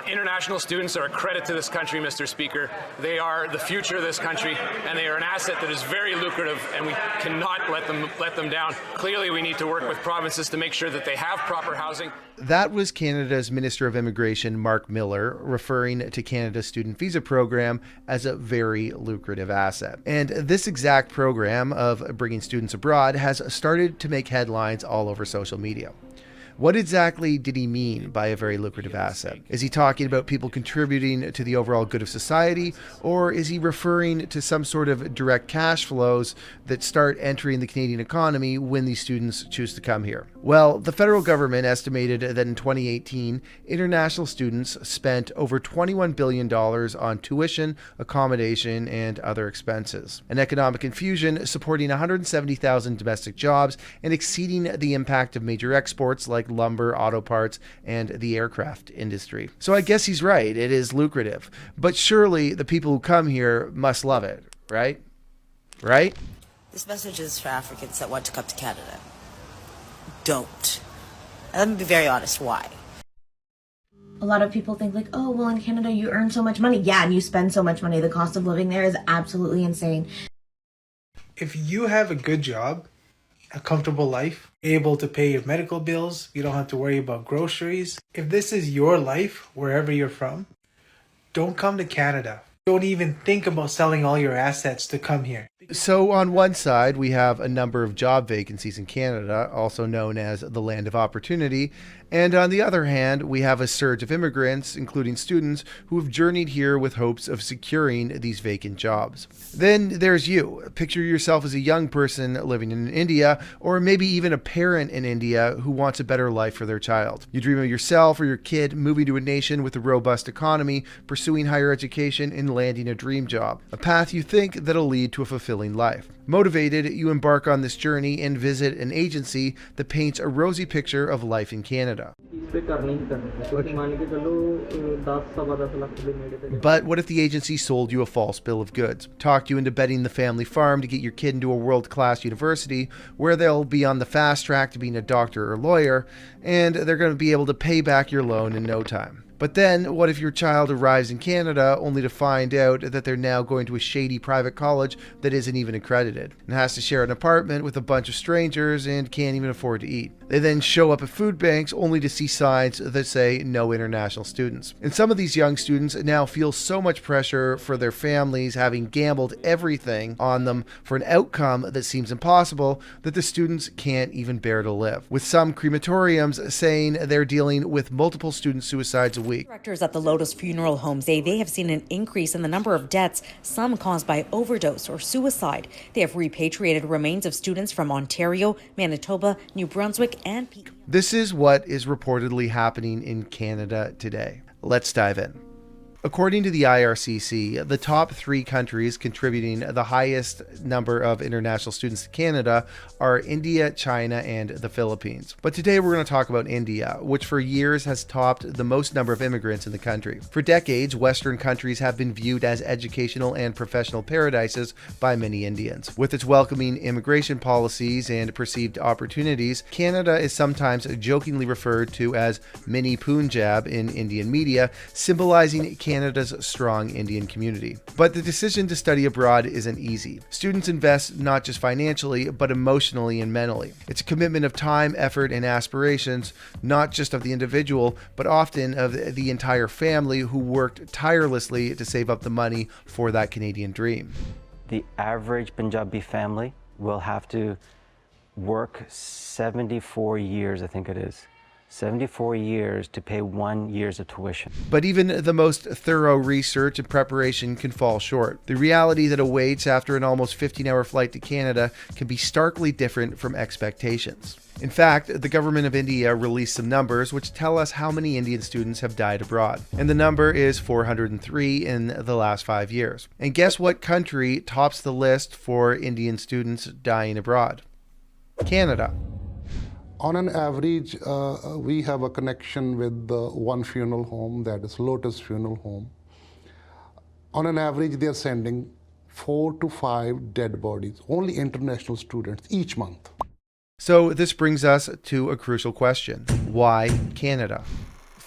International students are a credit to this country, Mr. Speaker. They are the future of this country, and they are an asset that is very lucrative, and we cannot let them down. Clearly, we need to work with provinces to make sure that they have proper housing. That was Canada's Minister of Immigration, Mark Miller, referring to Canada's student visa program as a very lucrative asset. And this exact program of bringing students abroad has started to make headlines all over social media. What exactly did he mean by a very lucrative asset? Is he talking about people contributing to the overall good of society, or is he referring to some sort of direct cash flows that start entering the Canadian economy when these students choose to come here? Well, the federal government estimated that in 2018, international students spent over $21 billion on tuition, accommodation, and other expenses. An economic infusion supporting 170,000 domestic jobs and exceeding the impact of major exports like lumber, auto parts, and the aircraft industry. So I guess he's right. It is lucrative. But surely the people who come here must love it, right? Right? This message is for Africans that want to come to Canada. Don't. And let me be very honest, why? A lot of people think like, oh, well, in Canada you earn so much money. Yeah, and you spend so much money. The cost of living there is absolutely insane. If you have a good job, a comfortable life, able to pay your medical bills, you don't have to worry about groceries. If this is your life, wherever you're from, don't come to Canada. Don't even think about selling all your assets to come here. So on one side, we have a number of job vacancies in Canada, also known as the land of opportunity. And on the other hand, we have a surge of immigrants, including students, who have journeyed here with hopes of securing these vacant jobs. Then there's you. Picture yourself as a young person living in India, or maybe even a parent in India who wants a better life for their child. You dream of yourself or your kid moving to a nation with a robust economy, pursuing higher education, and landing a dream job, a path you think that'll lead to a fulfilling life. Motivated, you embark on this journey and visit an agency that paints a rosy picture of life in Canada. But what if the agency sold you a false bill of goods, talked you into betting the family farm to get your kid into a world-class university where they'll be on the fast track to being a doctor or lawyer, and they're going to be able to pay back your loan in no time? But then, what if your child arrives in Canada only to find out that they're now going to a shady private college that isn't even accredited and has to share an apartment with a bunch of strangers and can't even afford to eat? They then show up at food banks only to see signs that say no international students. And some of these young students now feel so much pressure for their families, having gambled everything on them for an outcome that seems impossible, that the students can't even bear to live. With some crematoriums saying they're dealing with multiple student suicides a week. Directors at the Lotus Funeral Home say they have seen an increase in the number of deaths, some caused by overdose or suicide. They have repatriated remains of students from Ontario, Manitoba, New Brunswick, and This is what is reportedly happening in Canada today. Let's dive in. According to the IRCC, the top 3 countries contributing the highest number of international students to Canada are India, China, and the Philippines. But today we're going to talk about India, which for years has topped the most number of immigrants in the country. For decades, Western countries have been viewed as educational and professional paradises by many Indians. With its welcoming immigration policies and perceived opportunities, Canada is sometimes jokingly referred to as Mini Punjab in Indian media, symbolizing Canada's strong Indian community. But the decision to study abroad isn't easy. Students invest not just financially, but emotionally and mentally. It's a commitment of time, effort, and aspirations, not just of the individual, but often of the entire family who worked tirelessly to save up the money for that Canadian dream. The average Punjabi family will have to work 74 years, I think it is. 74 years to pay 1 year's of tuition. But even the most thorough research and preparation can fall short. The reality that awaits after an almost 15-hour flight to Canada can be starkly different from expectations. In fact, the government of India released some numbers which tell us how many Indian students have died abroad. And the number is 403 in the last 5 years. And guess what country tops the list for Indian students dying abroad? Canada. On an average, we have a connection with one funeral home, that is Lotus Funeral Home. On an average, they are sending 4 to 5 dead bodies, only international students, each month. So this brings us to a crucial question. Why Canada?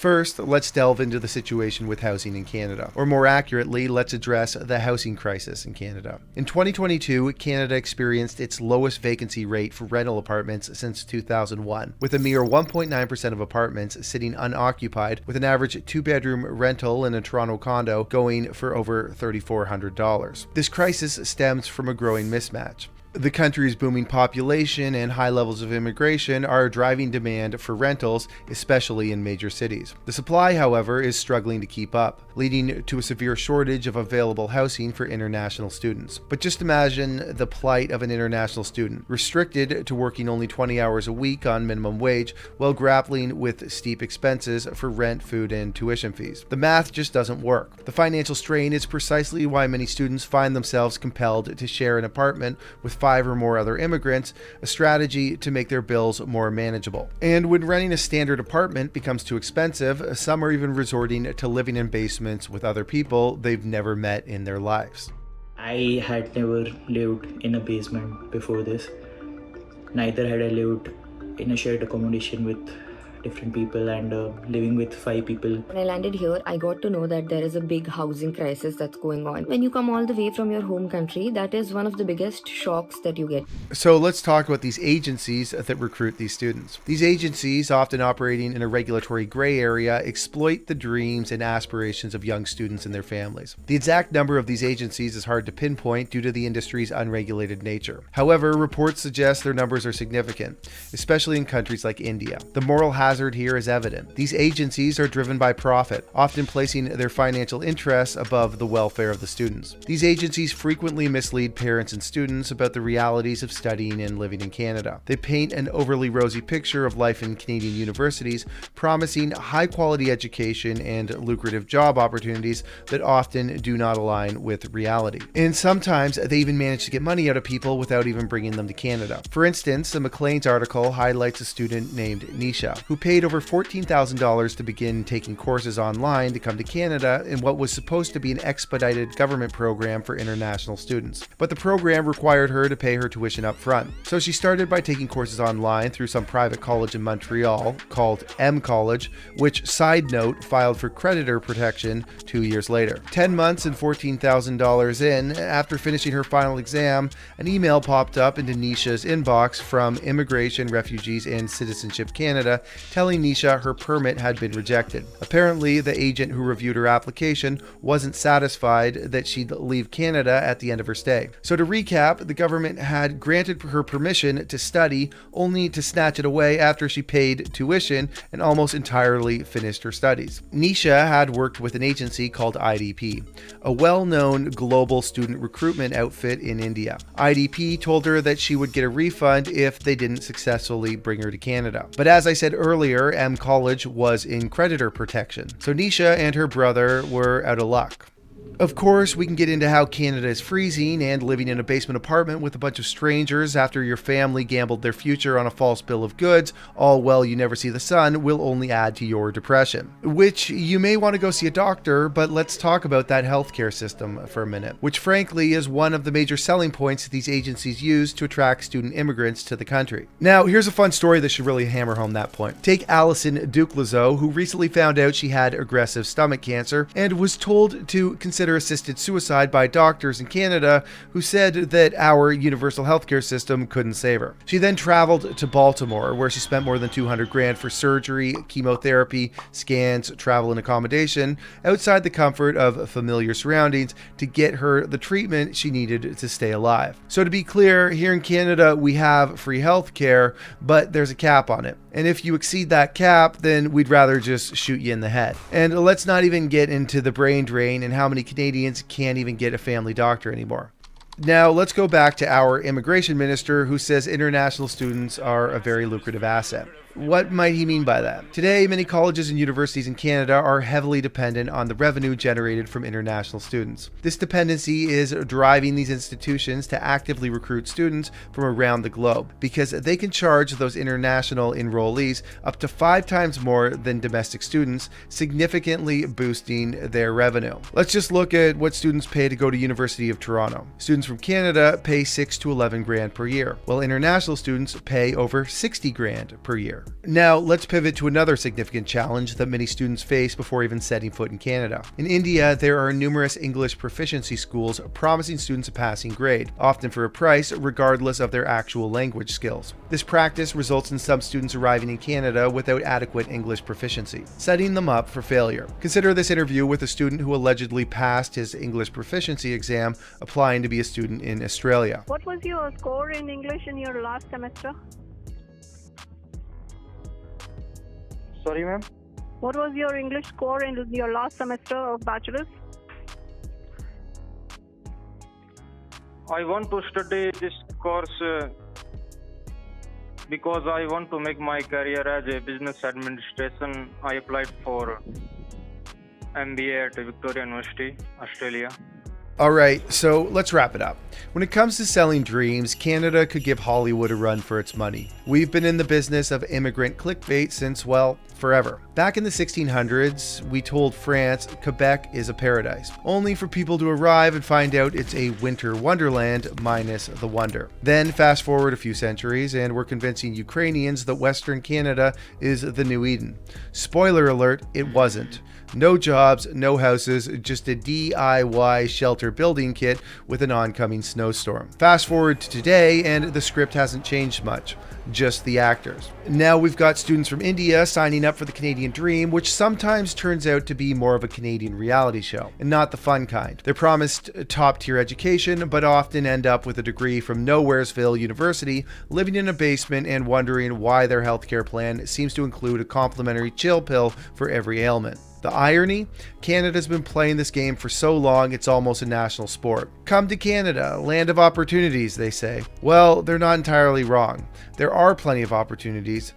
First, let's delve into the situation with housing in Canada. Or more accurately, let's address the housing crisis in Canada. In 2022, Canada experienced its lowest vacancy rate for rental apartments since 2001, with a mere 1.9% of apartments sitting unoccupied, with an average 2-bedroom rental in a Toronto condo going for over $3,400. This crisis stems from a growing mismatch. The country's booming population and high levels of immigration are driving demand for rentals, especially in major cities. The supply, however, is struggling to keep up, leading to a severe shortage of available housing for international students. But just imagine the plight of an international student, restricted to working only 20 hours a week on minimum wage while grappling with steep expenses for rent, food, and tuition fees. The math just doesn't work. The financial strain is precisely why many students find themselves compelled to share an apartment with 5 or more other immigrants, a strategy to make their bills more manageable. And when renting a standard apartment becomes too expensive, some are even resorting to living in basements with other people they've never met in their lives. I had never lived in a basement before this. Neither had I lived in a shared accommodation with different people and living with 5 people. When I landed here, I got to know that there is a big housing crisis that's going on. When you come all the way from your home country, that is one of the biggest shocks that you get. So let's talk about these agencies that recruit these students. These agencies, often operating in a regulatory gray area, exploit the dreams and aspirations of young students and their families. The exact number of these agencies is hard to pinpoint due to the industry's unregulated nature. However, reports suggest their numbers are significant, especially in countries like India. The moral hazard here is evident. These agencies are driven by profit, often placing their financial interests above the welfare of the students. These agencies frequently mislead parents and students about the realities of studying and living in Canada. They paint an overly rosy picture of life in Canadian universities, promising high-quality education and lucrative job opportunities that often do not align with reality. And sometimes they even manage to get money out of people without even bringing them to Canada. For instance, the Maclean's article highlights a student named Nisha, who paid over $14,000 to begin taking courses online to come to Canada in what was supposed to be an expedited government program for international students. But the program required her to pay her tuition up front. So she started by taking courses online through some private college in Montreal called M College, which, side note, filed for creditor protection 2 years later. 10 months and $14,000 in, after finishing her final exam, an email popped up into Nisha's inbox from Immigration, Refugees, and Citizenship Canada, telling Nisha her permit had been rejected. Apparently, the agent who reviewed her application wasn't satisfied that she'd leave Canada at the end of her stay. So to recap, the government had granted her permission to study, only to snatch it away after she paid tuition and almost entirely finished her studies. Nisha had worked with an agency called IDP, a well-known global student recruitment outfit in India. IDP told her that she would get a refund if they didn't successfully bring her to Canada. But as I said earlier, M College was in creditor protection, so Nisha and her brother were out of luck. Of course, we can get into how Canada is freezing and living in a basement apartment with a bunch of strangers after your family gambled their future on a false bill of goods, all while you never see the sun, will only add to your depression. Which you may want to go see a doctor, but let's talk about that healthcare system for a minute, which frankly is one of the major selling points these agencies use to attract student immigrants to the country. Now, here's a fun story that should really hammer home that point. Take Alison Duclazo, who recently found out she had aggressive stomach cancer and was told to consider assisted suicide by doctors in Canada who said that our universal healthcare system couldn't save her. She then traveled to Baltimore, where she spent more than $200,000 for surgery, chemotherapy, scans, travel, and accommodation outside the comfort of familiar surroundings to get her the treatment she needed to stay alive. So to be clear, here in Canada we have free healthcare, but there's a cap on it. And if you exceed that cap, then we'd rather just shoot you in the head. And let's not even get into the brain drain and how many Canadians can't even get a family doctor anymore. Now, let's go back to our immigration minister, who says international students are a very lucrative asset. What might he mean by that? Today, many colleges and universities in Canada are heavily dependent on the revenue generated from international students. This dependency is driving these institutions to actively recruit students from around the globe, because they can charge those international enrollees up to 5 times more than domestic students, significantly boosting their revenue. Let's just look at what students pay to go to University of Toronto. Students from Canada pay $6,000 to $11,000 per year, while international students pay over $60,000 per year. failure. Now, let's pivot to another significant challenge that many students face before even setting foot in Canada. In India, there are numerous English proficiency schools promising students a passing grade, often for a price, regardless of their actual language skills. This practice results in some students arriving in Canada without adequate English proficiency, setting them up for failure. Consider this interview with a student who allegedly passed his English proficiency exam applying to be a student in Australia. What was your score in English in your last semester? Sorry, ma'am? What was your English score in your last semester of bachelor's? I want to study this course because I want to make my career as a business administration. I applied for MBA at Victoria University, Australia. All right, so let's wrap it up. When it comes to selling dreams, Canada could give Hollywood a run for its money. We've been in the business of immigrant clickbait since, well, forever. Back in the 1600s, we told France Quebec is a paradise, only for people to arrive and find out it's a winter wonderland minus the wonder. Then fast forward a few centuries and we're convincing Ukrainians that Western Canada is the new Eden. Spoiler alert, it wasn't. No jobs, no houses, just a DIY shelter building kit with an oncoming snowstorm. Fast forward to today and the script hasn't changed much, just the actors. Now we've got students from India signing up for the Canadian dream, which sometimes turns out to be more of a Canadian reality show, and not the fun kind. They're promised top-tier education, but often end up with a degree from Nowheresville University, living in a basement and wondering why their healthcare plan seems to include a complimentary chill pill for every ailment. The irony? Canada's been playing this game for so long it's almost a national sport. Come to Canada, land of opportunities, they say. Well, they're not entirely wrong. There are plenty of opportunities.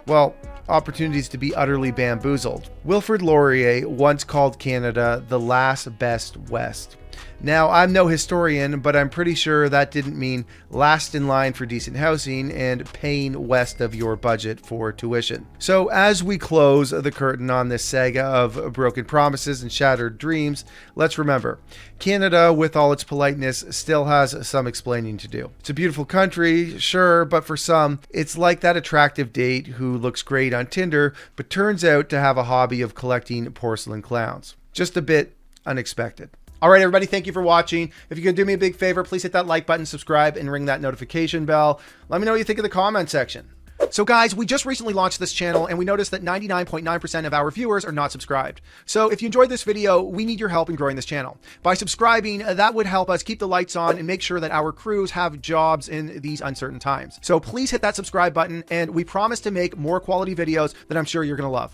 Well, opportunities to be utterly bamboozled. Wilfrid Laurier once called Canada the last best West. Now, I'm no historian, but I'm pretty sure that didn't mean last in line for decent housing and paying west of your budget for tuition. So as we close the curtain on this saga of broken promises and shattered dreams, let's remember, Canada, with all its politeness, still has some explaining to do. It's a beautiful country, sure, but for some, it's like that attractive date who looks great on Tinder, but turns out to have a hobby of collecting porcelain clowns. Just a bit unexpected. All right, everybody, thank you for watching. If you could do me a big favor, please hit that like button, subscribe, and ring that notification bell. Let me know what you think in the comment section. So guys, we just recently launched this channel and we noticed that 99.9% of our viewers are not subscribed. So if you enjoyed this video, we need your help in growing this channel. By subscribing, that would help us keep the lights on and make sure that our crews have jobs in these uncertain times. So please hit that subscribe button and we promise to make more quality videos that I'm sure you're going to love.